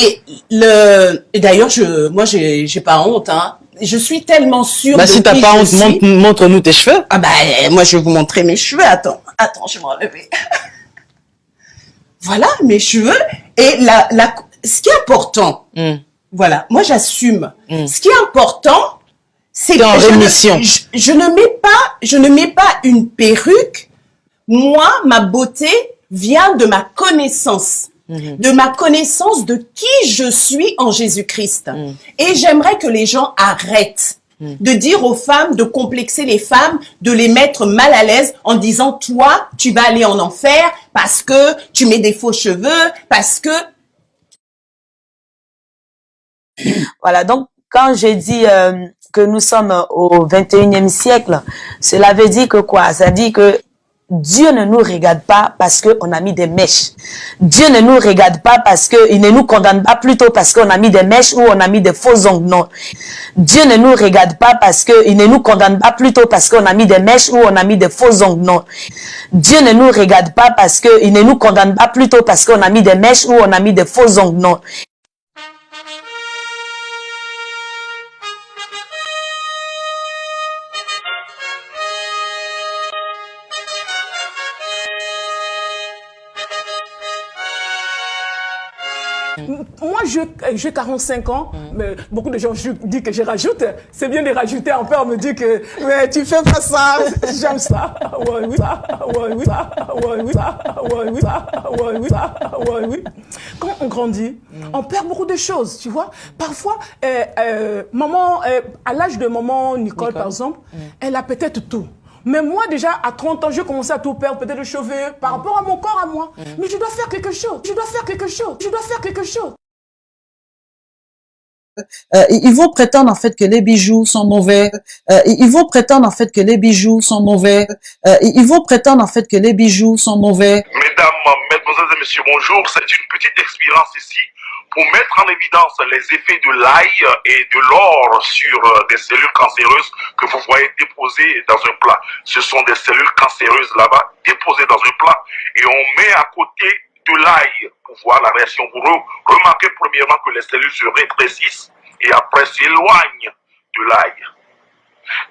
Et d'ailleurs, moi, j'ai pas honte, hein. Je suis tellement sûre Bah, de si t'as qui pas je honte, suis. montre-nous tes cheveux. Ah bah, moi, je vais vous montrer mes cheveux. Attends, je vais m'enlever. Voilà, mes cheveux. Et ce qui est important, voilà, moi, j'assume. Ce qui est important, c'est T'es en que rémission. je ne mets pas une perruque. Moi, ma beauté vient de ma connaissance. De ma connaissance de qui je suis en Jésus-Christ. Et j'aimerais que les gens arrêtent de dire aux femmes, de complexer les femmes, de les mettre mal à l'aise en disant, toi, tu vas aller en enfer parce que tu mets des faux cheveux, parce que... Voilà, donc quand j'ai dit que nous sommes au 21e siècle, cela veut dire que quoi? Ça dit que Dieu ne nous regarde pas parce qu'on a mis des mèches. Dieu ne nous regarde pas parce qu'il ne nous condamne pas plutôt parce qu'on a mis des mèches ou on a mis des faux ongles. Non. Dieu ne nous regarde pas parce qu'il ne nous condamne pas plutôt parce qu'on a mis des mèches ou on a mis des faux ongles. Non. Dieu ne nous regarde pas parce qu'il ne nous condamne pas plutôt parce qu'on a mis des mèches ou on a mis des faux ongles. Non. Moi, j'ai 45 ans, mais beaucoup de gens disent que je rajoute. C'est bien de rajouter. On père me dit que mais tu fais pas ça. J'aime ça. Ouais, oui, ça. Ouais, oui, ça. Ouais, oui, ça. Ouais, oui, ça. Ouais, oui, ça. Ouais, oui. Quand on grandit, on perd beaucoup de choses, tu vois. Parfois, maman, à l'âge de maman Nicole, par exemple, elle a peut-être tout. Mais moi, déjà, à 30 ans, j'ai commencé à tout perdre, peut-être le cheveux, par rapport à mon corps, à moi. Mais je dois faire quelque chose. Je dois faire quelque chose. Je dois faire quelque chose. Ils vont prétendre en fait que les bijoux sont mauvais. Ils vont prétendre en fait que les bijoux sont mauvais. Ils vont prétendre en fait que les bijoux sont mauvais. Mesdames, mesdemoiselles et messieurs, bonjour. C'est une petite expérience ici pour mettre en évidence les effets de l'ail et de l'or sur des cellules cancéreuses que vous voyez déposées dans un plat. Ce sont des cellules cancéreuses là-bas, déposées dans un plat, et on met à côté de l'ail pour voir la réaction. Vous remarquez premièrement que les cellules se rétrécissent et après s'éloignent de l'ail.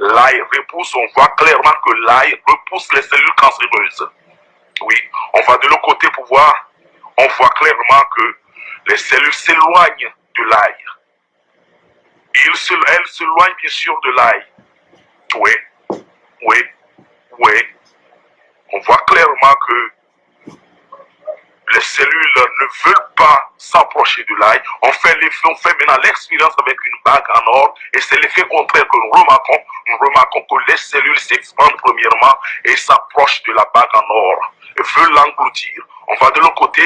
L'ail repousse, on voit clairement que l'ail repousse les cellules cancéreuses. Oui, on va de l'autre côté pour voir, on voit clairement que les cellules s'éloignent de l'ail. Elles s'éloignent bien sûr de l'ail. Oui, oui, oui. On voit clairement que les cellules ne veulent pas s'approcher de l'ail. On fait maintenant l'expérience avec une bague en or et c'est l'effet contraire que nous remarquons. Nous remarquons que les cellules s'expandent premièrement et s'approchent de la bague en or et veulent l'engloutir. On va de l'autre côté,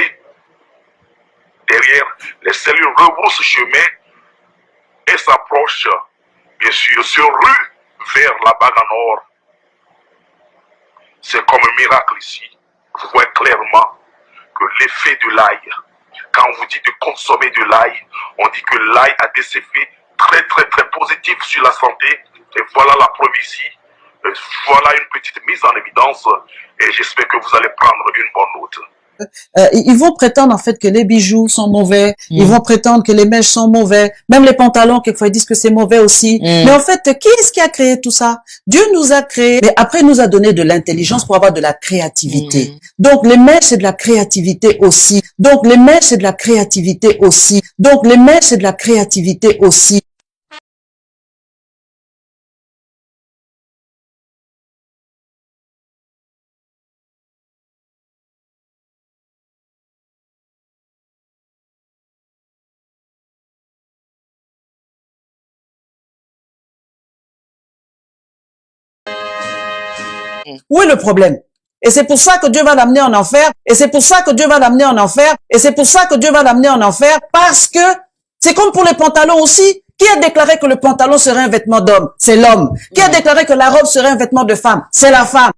derrière, les cellules rebroussent chemin et s'approchent, bien sûr, se ruent vers la bague en or. C'est comme un miracle ici. Vous voyez clairement que l'effet de l'ail, quand on vous dit de consommer de l'ail, on dit que l'ail a des effets très très très positifs sur la santé. Et voilà la preuve ici. Voilà une petite mise en évidence et j'espère que vous allez prendre une bonne note. Ils vont prétendre en fait que les bijoux sont mauvais. Ils vont prétendre que les mèches sont mauvais. Même les pantalons, quelquefois, ils disent que c'est mauvais aussi. Mais en fait, qui est-ce qui a créé tout ça? Dieu nous a créé, mais après nous a donné de l'intelligence pour avoir de la créativité. Donc les mèches, c'est de la créativité aussi. Donc les mèches, c'est de la créativité aussi. Donc les mèches, c'est de la créativité aussi. Où est le problème? Et c'est pour ça que Dieu va l'amener en enfer. Et c'est pour ça que Dieu va l'amener en enfer. Et c'est pour ça que Dieu va l'amener en enfer. Parce que c'est comme pour les pantalons aussi. Qui a déclaré que le pantalon serait un vêtement d'homme? C'est l'homme. Qui a déclaré que la robe serait un vêtement de femme? C'est la femme.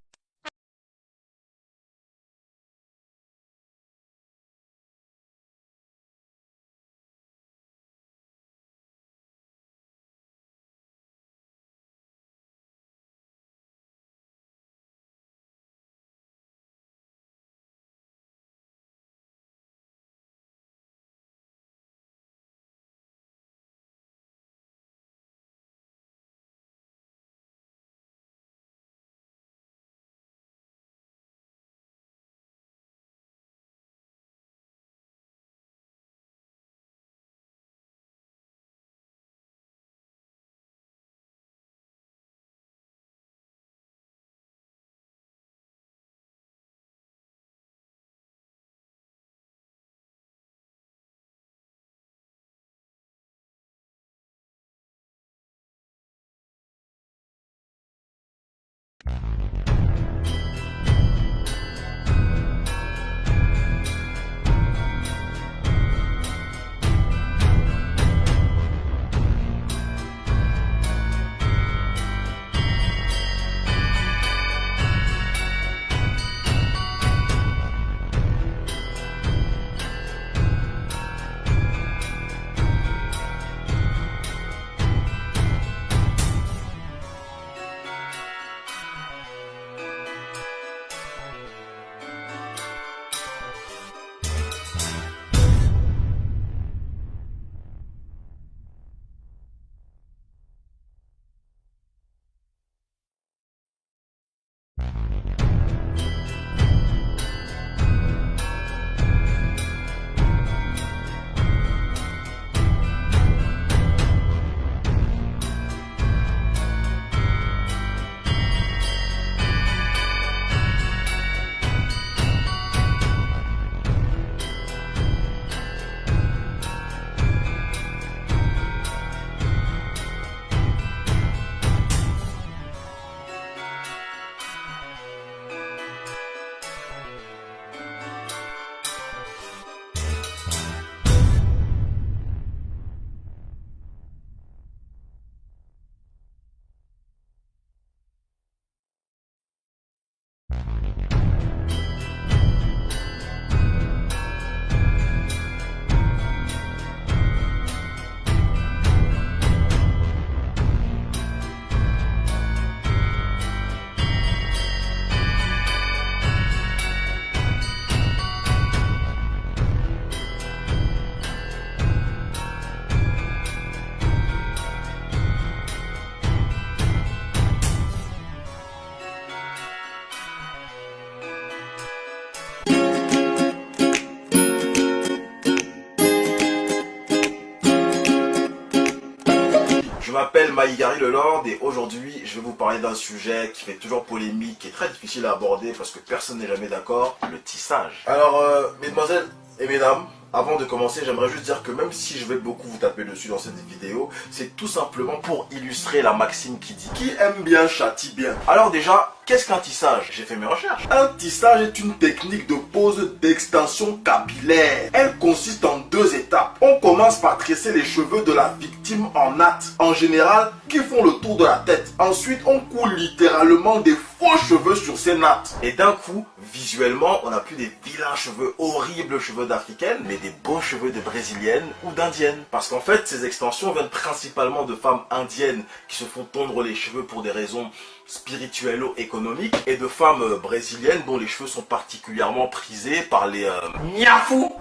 Je m'appelle Maïgari Lelord et aujourd'hui je vais vous parler d'un sujet qui fait toujours polémique et très difficile à aborder parce que personne n'est jamais d'accord, le tissage. Alors mesdemoiselles et mesdames, avant de commencer, j'aimerais juste dire que même si je vais beaucoup vous taper dessus dans cette vidéo, c'est tout simplement pour illustrer la maxime qui dit « Qui aime bien châtie bien ». Alors déjà, qu'est-ce qu'un tissage? J'ai fait mes recherches. Un tissage est une technique de pose d'extension capillaire. Elle consiste en 2 étapes. On commence par tresser les cheveux de la victime en natte, en général, qui font le tour de la tête. Ensuite, on coud littéralement des faux cheveux sur ces nattes. Et d'un coup, visuellement, on n'a plus des vilains cheveux, horribles cheveux d'africaines, mais des beaux cheveux de brésiliennes ou d'indiennes. Parce qu'en fait, ces extensions viennent principalement de femmes indiennes qui se font tondre les cheveux pour des raisons spirituello-économiques et de femmes brésiliennes dont les cheveux sont particulièrement prisés par les niafous.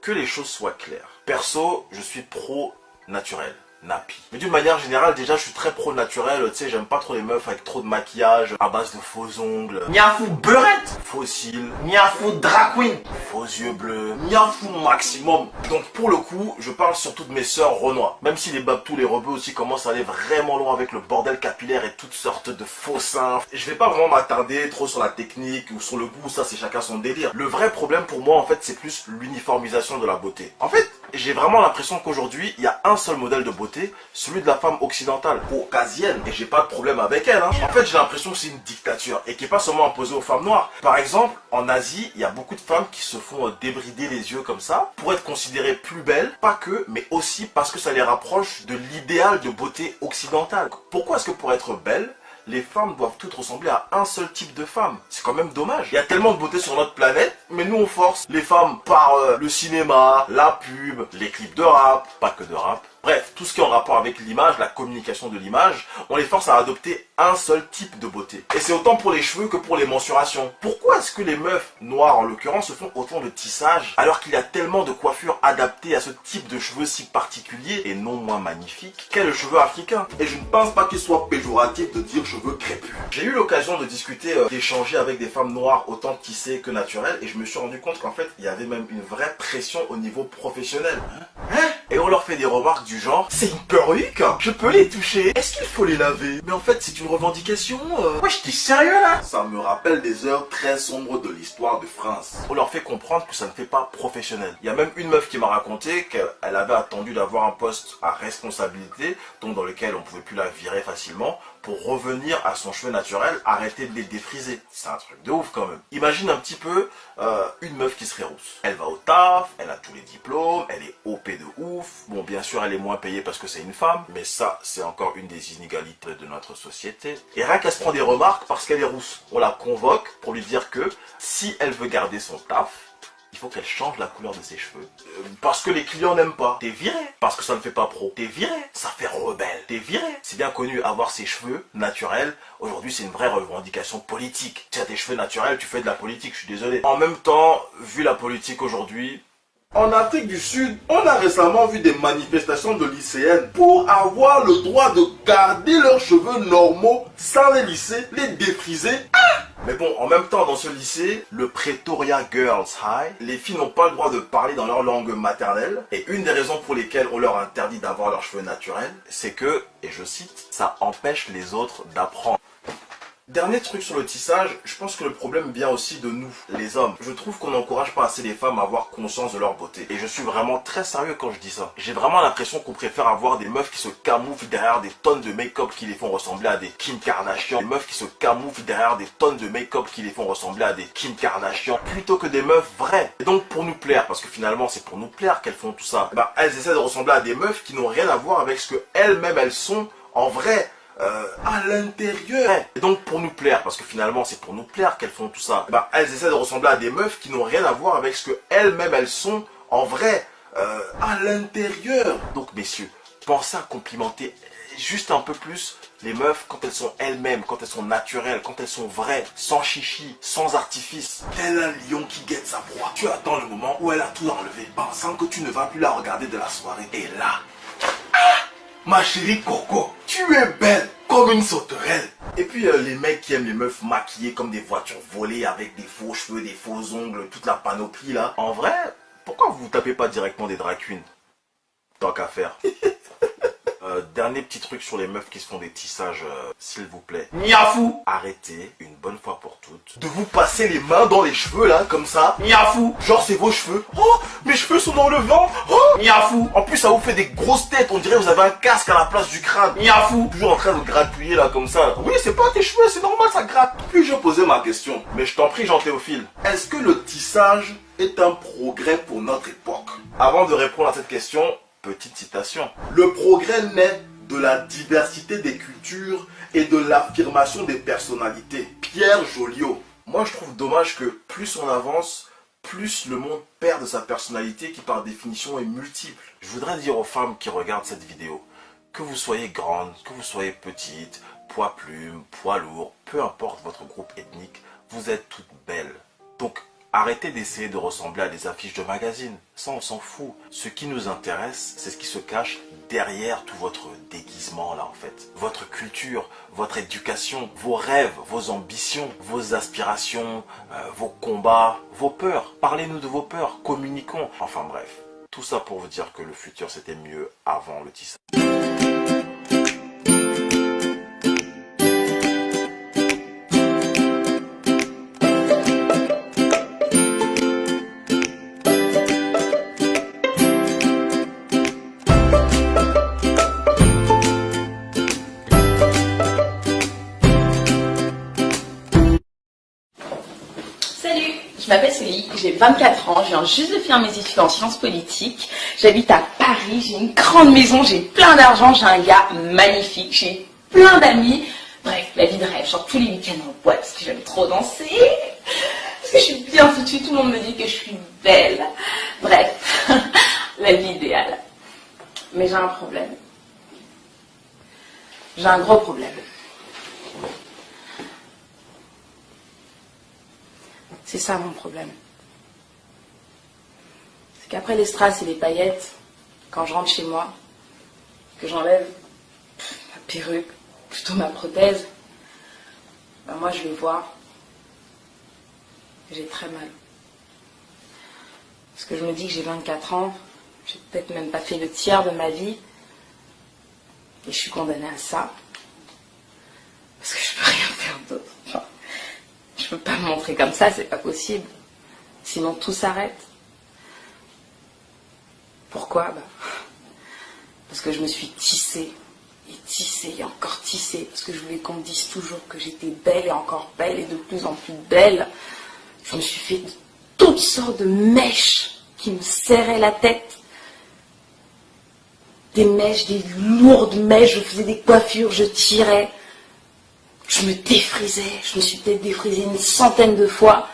Que les choses soient claires. Perso, je suis pro-naturel. Nappy. Mais d'une manière générale, déjà je suis très pro naturel, tu sais, j'aime pas trop les meufs avec trop de maquillage, à base de faux ongles, niafou beurette, faux cils, niafou drag queen, faux yeux bleus, niafou maximum. Donc pour le coup, je parle surtout de mes sœurs renois. Même si les babtous, les rebeux aussi commencent à aller vraiment loin avec le bordel capillaire et toutes sortes de faux seins. Je vais pas vraiment m'attarder trop sur la technique ou sur le goût, ça c'est chacun son délire. Le vrai problème pour moi en fait c'est plus l'uniformisation de la beauté. En fait, j'ai vraiment l'impression qu'aujourd'hui, il y a un seul modèle de beauté, celui de la femme occidentale, caucasienne, et j'ai pas de problème avec elle. En fait, j'ai l'impression que c'est une dictature, et qui est pas seulement imposée aux femmes noires. Par exemple, en Asie, il y a beaucoup de femmes qui se font débrider les yeux comme ça, pour être considérées plus belles, pas que, mais aussi parce que ça les rapproche de l'idéal de beauté occidentale. Pourquoi est-ce que pour être belle, les femmes doivent toutes ressembler à un seul type de femme? C'est quand même dommage. Il y a tellement de beauté sur notre planète, mais nous on force les femmes par le cinéma, la pub, les clips de rap, pas que de rap. Bref, tout ce qui est en rapport avec l'image, la communication de l'image, on les force à adopter un seul type de beauté. Et c'est autant pour les cheveux que pour les mensurations. Pourquoi est-ce que les meufs noires en l'occurrence se font autant de tissage alors qu'il y a tellement de coiffures adaptées à ce type de cheveux si particulier et non moins magnifique qu'est le cheveu africain? Et je ne pense pas qu'il soit péjoratif de dire cheveux crépus. J'ai eu l'occasion de discuter, d'échanger avec des femmes noires autant tissées que naturelles et je me suis rendu compte qu'en fait il y avait même une vraie pression au niveau professionnel. Et on leur fait des remarques du genre, c'est une perruque, je peux les toucher, est-ce qu'il faut les laver? Mais en fait c'est une revendication, wesh t'es sérieux là? Ça me rappelle des heures très sombres de l'histoire de France. On leur fait comprendre que ça ne fait pas professionnel. Il y a même une meuf qui m'a raconté qu'elle avait attendu d'avoir un poste à responsabilité, donc dans lequel on pouvait plus la virer facilement, pour revenir à son cheveu naturel, arrêter de les défriser. C'est un truc de ouf quand même. Imagine un petit peu une meuf qui serait rousse. Elle va au taf, elle a tous les diplômes, elle est OP de ouf. Bon, bien sûr, elle est moins payée parce que c'est une femme, mais ça, c'est encore une des inégalités de notre société. Et rien qu'elle se prend des remarques parce qu'elle est rousse. On la convoque pour lui dire que si elle veut garder son taf, il faut qu'elle change la couleur de ses cheveux. Parce que les clients n'aiment pas. T'es viré. Parce que ça ne fait pas pro. T'es viré. Ça fait rebelle. T'es viré. C'est bien connu, avoir ses cheveux naturels, aujourd'hui c'est une vraie revendication politique. Tu as tes cheveux naturels, tu fais de la politique, je suis désolé. En même temps, vu la politique aujourd'hui, en Afrique du Sud, on a récemment vu des manifestations de lycéennes pour avoir le droit de garder leurs cheveux normaux sans les lisser, les défriser. Mais bon, en même temps, dans ce lycée, le Pretoria Girls High, les filles n'ont pas le droit de parler dans leur langue maternelle. Et une des raisons pour lesquelles on leur interdit d'avoir leurs cheveux naturels, c'est que, et je cite, ça empêche les autres d'apprendre. Dernier truc sur le tissage, je pense que le problème vient aussi de nous, les hommes. Je trouve qu'on n'encourage pas assez les femmes à avoir conscience de leur beauté. Et je suis vraiment très sérieux quand je dis ça. J'ai vraiment l'impression qu'on préfère avoir des meufs qui se camouflent derrière des tonnes de make-up qui les font ressembler à des Kim Kardashian. Des meufs qui se camouflent derrière des tonnes de make-up qui les font ressembler à des Kim Kardashian. Plutôt que des meufs vraies. Et donc pour nous plaire, parce que finalement c'est pour nous plaire qu'elles font tout ça, bah, elles essaient de ressembler à des meufs qui n'ont rien à voir avec ce que elles-mêmes elles sont en vrai. À l'intérieur. Et donc pour nous plaire, parce que finalement c'est pour nous plaire qu'elles font tout ça, bah, elles essaient de ressembler à des meufs qui n'ont rien à voir avec ce que elles-mêmes elles sont en vrai, à l'intérieur. Donc messieurs, pensez à complimenter juste un peu plus les meufs quand elles sont elles-mêmes, quand elles sont naturelles, quand elles sont vraies, sans chichi, sans artifice. Tel un lion qui guette sa proie. Tu attends le moment où elle a tout enlevé, pensant que tu ne vas plus la regarder de la soirée. Et là, ma chérie Coco, tu es belle comme une sauterelle. Et puis les mecs qui aiment les meufs maquillées comme des voitures volées avec des faux cheveux, des faux ongles, toute la panoplie là. En vrai, pourquoi vous tapez pas directement des drag queens? Tant qu'à faire. Dernier petit truc sur les meufs qui se font des tissages, s'il vous plaît. Niafou. Arrêtez, une bonne fois pour toutes, De vous passer les mains dans les cheveux là, comme ça. Niafou. Genre c'est vos cheveux. Oh, mes cheveux sont dans le vent. Oh, niafou. En plus, ça vous fait des grosses têtes. On dirait que vous avez un casque à la place du crâne. Niafou. Toujours en train de gratouiller là, comme ça. Oui, c'est pas tes cheveux, c'est normal, ça gratte. Puis je posais ma question. Mais je t'en prie, Jean-Théophile. Est-ce que le tissage est un progrès pour notre époque? Avant de répondre à cette question, petite citation. Le progrès naît de la diversité des cultures et de l'affirmation des personnalités. Pierre Joliot. Moi, je trouve dommage que plus on avance, plus le monde perd de sa personnalité qui, par définition, est multiple. Je voudrais dire aux femmes qui regardent cette vidéo, que vous soyez grande, que vous soyez petite, poids plume, poids lourd, peu importe votre groupe ethnique, vous êtes toutes belles. Donc, arrêtez d'essayer de ressembler à des affiches de magazines. Ça, on s'en fout. Ce qui nous intéresse, c'est ce qui se cache derrière tout votre déguisement, là, en fait. Votre culture, votre éducation, vos rêves, vos ambitions, vos aspirations, vos combats, vos peurs. Parlez-nous de vos peurs, communiquons. Enfin bref, tout ça pour vous dire que le futur, c'était mieux avant le tissage. Salut, je m'appelle Célie, j'ai 24 ans, je viens juste de finir mes études en sciences politiques, j'habite à Paris, j'ai une grande maison, j'ai plein d'argent, j'ai un gars magnifique, j'ai plein d'amis, bref, la vie de rêve, genre tous les week-ends en boîte parce que j'aime trop danser, parce que je suis bien foutue, tout le monde me dit que je suis belle, bref, la vie idéale. Mais j'ai un problème, j'ai un gros problème. C'est ça mon problème. C'est qu'après les strass et les paillettes, quand je rentre chez moi, que j'enlève ma perruque, plutôt ma prothèse, ben moi je le vois, j'ai très mal. Parce que je me dis que j'ai 24 ans, j'ai peut-être même pas fait le tiers de ma vie, et je suis condamnée à ça, parce que je peux rien faire d'autre. Enfin, je peux pas me montrer comme ça, c'est pas possible. Sinon tout s'arrête. Pourquoi? Parce que je me suis tissée, et encore tissée, parce que je voulais qu'on me dise toujours que j'étais belle et encore belle et de plus en plus belle. Je me suis fait toutes sortes de mèches qui me serraient la tête. Des mèches, des lourdes mèches, je faisais des coiffures, je tirais. Je me défrisais, je me suis peut-être défrisée une centaine de fois.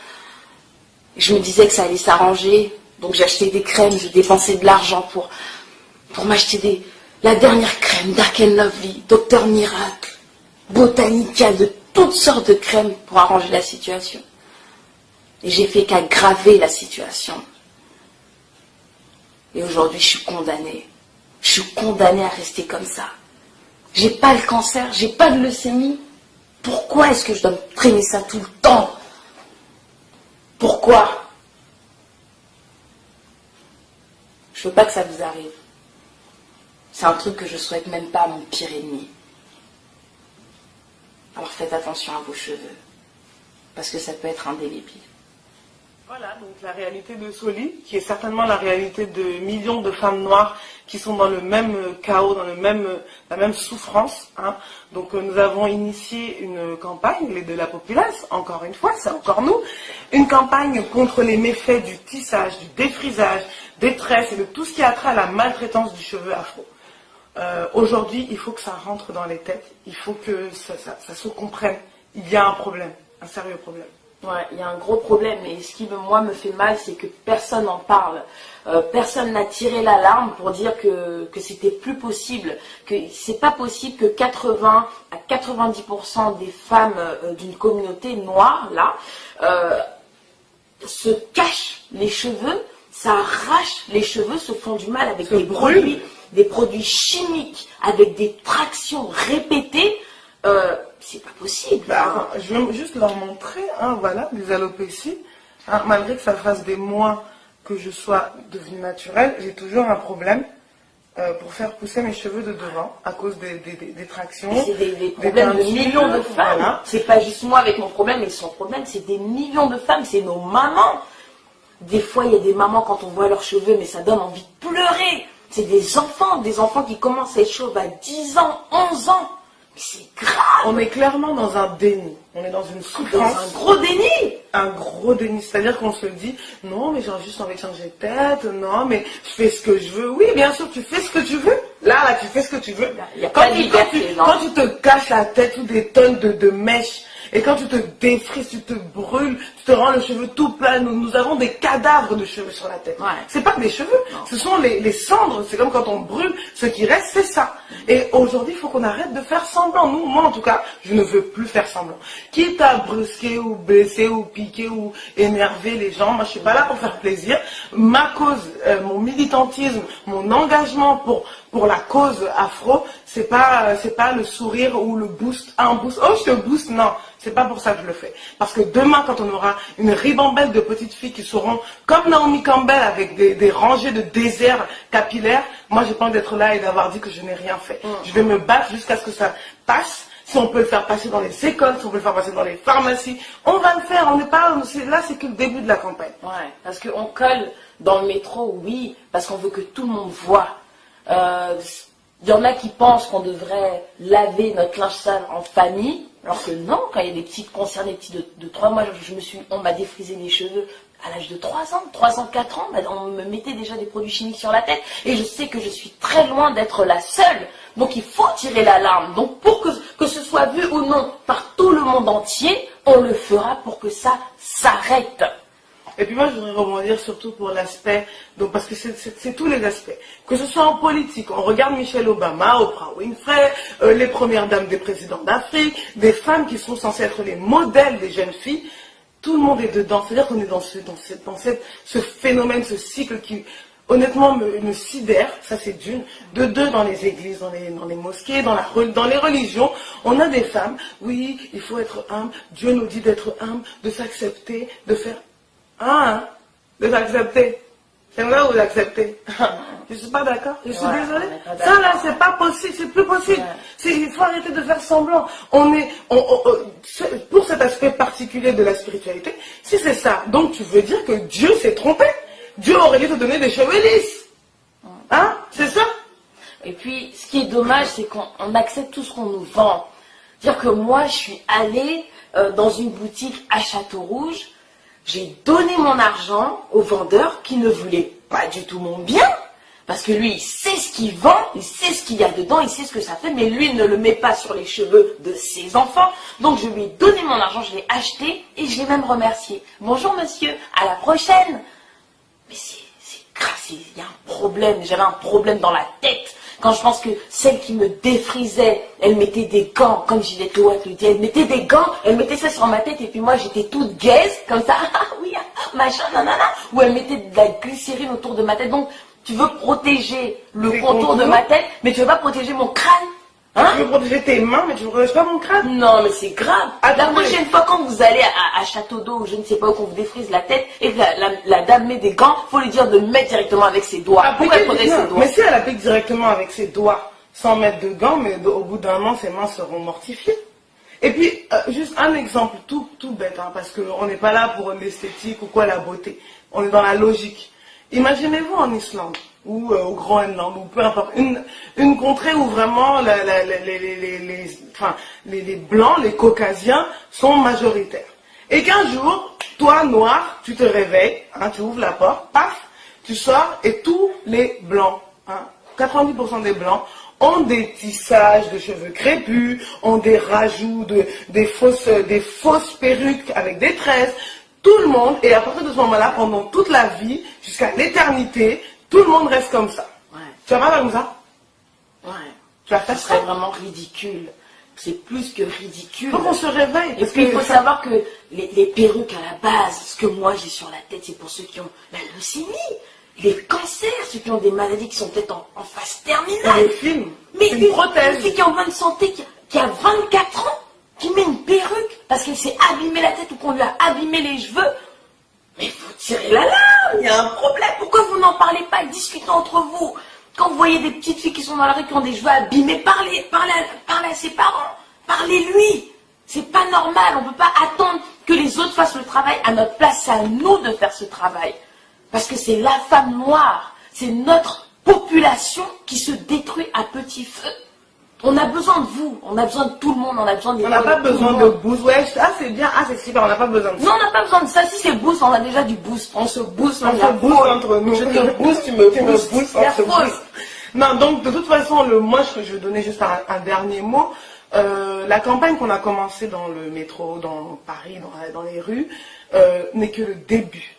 Et je me disais que ça allait s'arranger. Donc j'achetais des crèmes, je dépensais de l'argent pour m'acheter la dernière crème, Dark & Lovely, Dr Miracle, Botanica, de toutes sortes de crèmes pour arranger la situation. Et j'ai fait qu'aggraver la situation. Et aujourd'hui, je suis condamnée. Je suis condamnée à rester comme ça. J'ai pas le cancer, j'ai pas de leucémie. Pourquoi est-ce que je dois me traîner ça tout le temps? Pourquoi? Je veux pas que ça vous arrive. C'est un truc que je souhaite même pas à mon pire ennemi. Alors faites attention à vos cheveux, parce que ça peut être indélébile. Voilà, donc la réalité de Soli, qui est certainement la réalité de millions de femmes noires qui sont dans le même chaos, dans la même souffrance. Hein. Donc nous avons initié une campagne, l'aide de la populace, encore une fois, c'est encore nous, une campagne contre les méfaits du tissage, du défrisage, des tresses et de tout ce qui a trait à la maltraitance du cheveu afro. Aujourd'hui, il faut que ça rentre dans les têtes, il faut que ça se comprenne. Il y a un problème, un sérieux problème. Ouais, il y a un gros problème, et ce qui moi me fait mal, c'est que personne n'en parle. Personne n'a tiré l'alarme pour dire que c'était plus possible, que c'est pas possible que 80 à 90% des femmes d'une communauté noire, là, se cachent les cheveux, s'arrachent les cheveux, se font du mal avec des produits chimiques, avec des tractions répétées. C'est pas possible. Bah, je vais juste leur montrer, hein, voilà, des alopécies. Hein, malgré que ça fasse des mois que je sois devenue naturelle, j'ai toujours un problème pour faire pousser mes cheveux de devant à cause des tractions. C'est des problèmes de millions de femmes. Voilà. C'est pas juste moi avec mon problème et son problème, c'est des millions de femmes, c'est nos mamans. Des fois, il y a des mamans, quand on voit leurs cheveux, mais ça donne envie de pleurer. C'est des enfants qui commencent à être chauves à 10 ans, 11 ans. Mais c'est grave. On est clairement dans un déni. On est dans une souffrance. Dans un gros déni. Un gros déni. C'est-à-dire qu'on se dit, non, mais j'ai juste envie de changer de tête. Non, mais je fais ce que je veux. Oui, bien sûr, tu fais ce que tu veux. Là, tu fais ce que tu veux. Il y a pas de liberté, quand tu te casses la tête ou des tonnes de mèches, et quand tu te défrises, tu te brûles, tu te rends le cheveu tout plat. Nous avons des cadavres de cheveux sur la tête. Ouais. C'est pas que des cheveux, non. Ce sont les cendres. C'est comme quand on brûle, ce qui reste, c'est ça. Et aujourd'hui, il faut qu'on arrête de faire semblant. Moi en tout cas, je ne veux plus faire semblant. Quitte à brusquer ou blesser ou piquer ou énerver les gens, moi je suis pas là pour faire plaisir. Ma cause, mon militantisme, mon engagement pour la cause afro, c'est pas le sourire ou le boost, un boost. Oh, je te booste, non. C'est pas pour ça que je le fais. Parce que demain, quand on aura une ribambelle de petites filles qui seront comme Naomi Campbell avec des rangées de déserts capillaires, moi j'ai pas envie d'être là et d'avoir dit que je n'ai rien fait. Je vais me battre jusqu'à ce que ça passe. Si on peut le faire passer dans les écoles, si on peut le faire passer dans les pharmacies, on va le faire. On n'est pas là, c'est que le début de la campagne. Ouais, parce qu'on colle dans le métro, oui, parce qu'on veut que tout le monde voit. Il y en a qui pensent qu'on devrait laver notre linge sale en famille, alors que non, quand il y a des petits concernés, des petits de 3 mois, on m'a défrisé les cheveux à l'âge de 3 ans, 4 ans, on me mettait déjà des produits chimiques sur la tête, et je sais que je suis très loin d'être la seule. Donc il faut tirer l'alarme. Donc pour que ce soit vu ou non par tout le monde entier, on le fera pour que ça s'arrête. Et puis moi, je voudrais rebondir surtout pour l'aspect, donc parce que c'est tous les aspects. Que ce soit en politique, on regarde Michelle Obama, Oprah Winfrey, les premières dames des présidents d'Afrique, des femmes qui sont censées être les modèles des jeunes filles. Tout le monde est dedans. C'est-à-dire qu'on est dans ce phénomène, ce cycle qui, honnêtement, me sidère. Ça, c'est d'une. De deux, dans les églises, dans les mosquées, dans les religions, on a des femmes. Oui, il faut être humble. Dieu nous dit d'être humble, de s'accepter, de faire... de l'accepter. C'est vrai ou d'accepter? Je suis pas d'accord. Je suis désolée. Ça là, c'est pas possible. C'est plus possible. Il faut arrêter de faire semblant. Pour cet aspect particulier de la spiritualité, si c'est ça, donc tu veux dire que Dieu s'est trompé. Dieu aurait dû te donner des cheveux lisses. Hein? C'est ça? Et puis, ce qui est dommage, c'est qu'on accepte tout ce qu'on nous vend. C'est-à-dire que moi, je suis allée dans une boutique à Château-Rouge. J'ai donné mon argent au vendeur qui ne voulait pas du tout mon bien. Parce que lui, il sait ce qu'il vend, il sait ce qu'il y a dedans, il sait ce que ça fait, mais lui, il ne le met pas sur les cheveux de ses enfants. Donc, je lui ai donné mon argent, je l'ai acheté et je l'ai même remercié. Bonjour monsieur, à la prochaine. Mais c'est grave, il y a un problème, j'avais un problème dans la tête. Quand je pense que celle qui me défrisait, elle mettait des gants, comme Gillette Watt le dit, elle mettait des gants, elle mettait ça sur ma tête et puis moi j'étais toute gaise, comme ça, ah oui, machin, nanana, ou elle mettait de la glycérine autour de ma tête. Donc tu veux protéger le contour de ma tête, mais tu veux pas protéger mon crâne. Hein? Tu veux protéger tes mains, mais tu ne protèges pas mon crâne. Non, mais c'est grave. La prochaine fois, quand vous allez à Château d'Eau, ou je ne sais pas où, qu'on vous défrise la tête, et que la dame met des gants, il faut lui dire de mettre directement avec ses doigts. Pourquoi elle protège ses doigts? Mais si elle applique directement avec ses doigts, sans mettre de gants, mais au bout d'un moment, ses mains seront mortifiées. Et puis, juste un exemple tout bête, hein, parce qu'on n'est pas là pour l'esthétique ou quoi, la beauté. On est dans la logique. Imaginez-vous en Islande, ou au Groenland, ou peu importe, une contrée où vraiment les blancs, les caucasiens sont majoritaires. Et qu'un jour, toi, noir, tu te réveilles, hein, tu ouvres la porte, paf, tu sors, et tous les blancs, hein, 90% des blancs, ont des tissages de cheveux crépus, ont des rajouts, des fausses perruques avec des tresses. Tout le monde, et à partir de ce moment-là, pendant toute la vie, jusqu'à l'éternité, tout le monde reste comme ça. Ouais. Tu vas pas comme ça? Ouais. Tu vas faire ça? C'est vraiment ridicule. C'est plus que ridicule. Faut qu'on se réveille. Et puis il faut savoir que les perruques à la base, ce que moi j'ai sur la tête, c'est pour ceux qui ont la leucémie, les cancers, ceux qui ont des maladies qui sont peut-être en phase terminale. Les films. Mais une prothèse. Une fille qui est en bonne santé, qui a 24 ans, qui met une perruque parce qu'elle s'est abîmée la tête ou qu'on lui a abîmé les cheveux. Mais il faut tirer la larme, il y a un problème. Pourquoi vous n'en parlez pas? Discutez entre vous. Quand vous voyez des petites filles qui sont dans la rue, qui ont des cheveux abîmés, parlez à ses parents, parlez-lui. C'est pas normal, on peut pas attendre que les autres fassent le travail à notre place, c'est à nous de faire ce travail. Parce que c'est la femme noire, c'est notre population qui se détruit à petit feu. On a besoin de vous, on a besoin de tout le monde, on a besoin des... On n'a pas besoin de boost, ouais, c'est bien, c'est super, on n'a pas besoin de ça. Non, on n'a pas besoin de ça, si c'est boost, on a déjà du boost. On se boost, on se boost entre nous. Je te boost, tu me boostes, on se boost. Non, donc de toute façon, moi je vais donner juste un dernier mot. La campagne qu'on a commencée dans le métro, dans Paris, dans les rues, n'est que le début.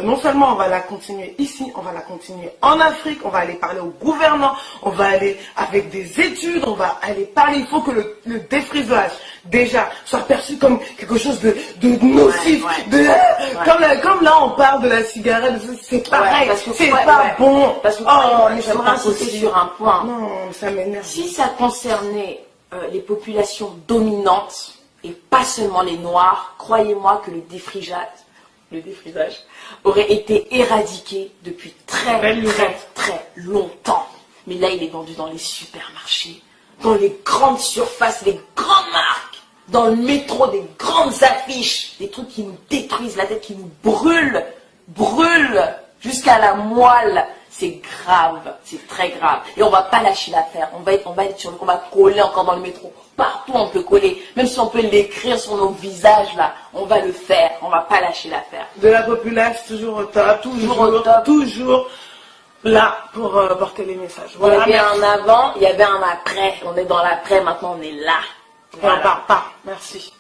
Non seulement on va la continuer ici, on va la continuer en Afrique, on va aller parler aux gouvernants, on va aller avec des études, on va aller parler. Il faut que le défrisage, déjà, soit perçu comme quelque chose de nocif. Comme là on parle de la cigarette, c'est pareil, c'est pas bon. Parce que j'aimerais insister sur un point. Non, ça m'énerve. Si ça concernait les populations dominantes, et pas seulement les noirs, croyez-moi que le défrisage aurait été éradiqué depuis très longtemps. Mais là, il est vendu dans les supermarchés, dans les grandes surfaces, les grandes marques, dans le métro, des grandes affiches, des trucs qui nous détruisent la tête, qui nous brûlent jusqu'à la moelle. C'est grave, c'est très grave. Et on va pas lâcher l'affaire. On va coller encore dans le métro. Partout on peut coller. Même si on peut l'écrire sur nos visages là, on va le faire. On va pas lâcher l'affaire. De la populace, toujours au top, toujours là pour porter les messages. Voilà, il y avait un avant, il y avait un après. On est dans l'après, maintenant on est là. Voilà. On part pas. Merci.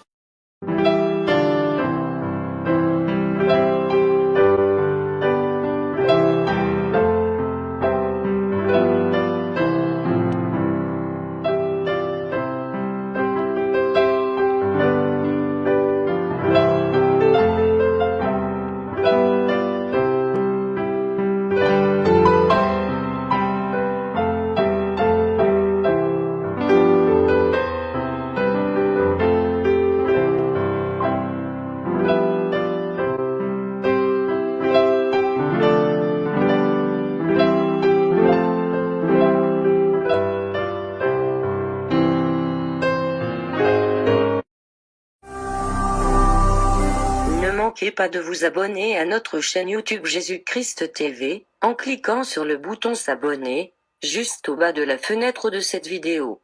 Ne manquez pas de vous abonner à notre chaîne YouTube Jésus-Christ TV, en cliquant sur le bouton s'abonner, juste au bas de la fenêtre de cette vidéo.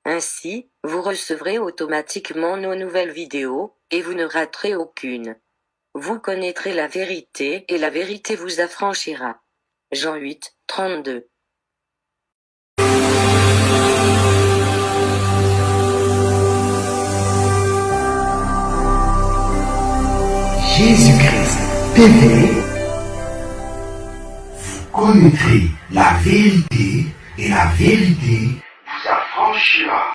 Ainsi, vous recevrez automatiquement nos nouvelles vidéos, et vous ne raterez aucune. Vous connaîtrez la vérité et la vérité vous affranchira. Jean 8, 32. Jésus-Christ TV, vous connaîtrez la vérité et la vérité vous affranchira.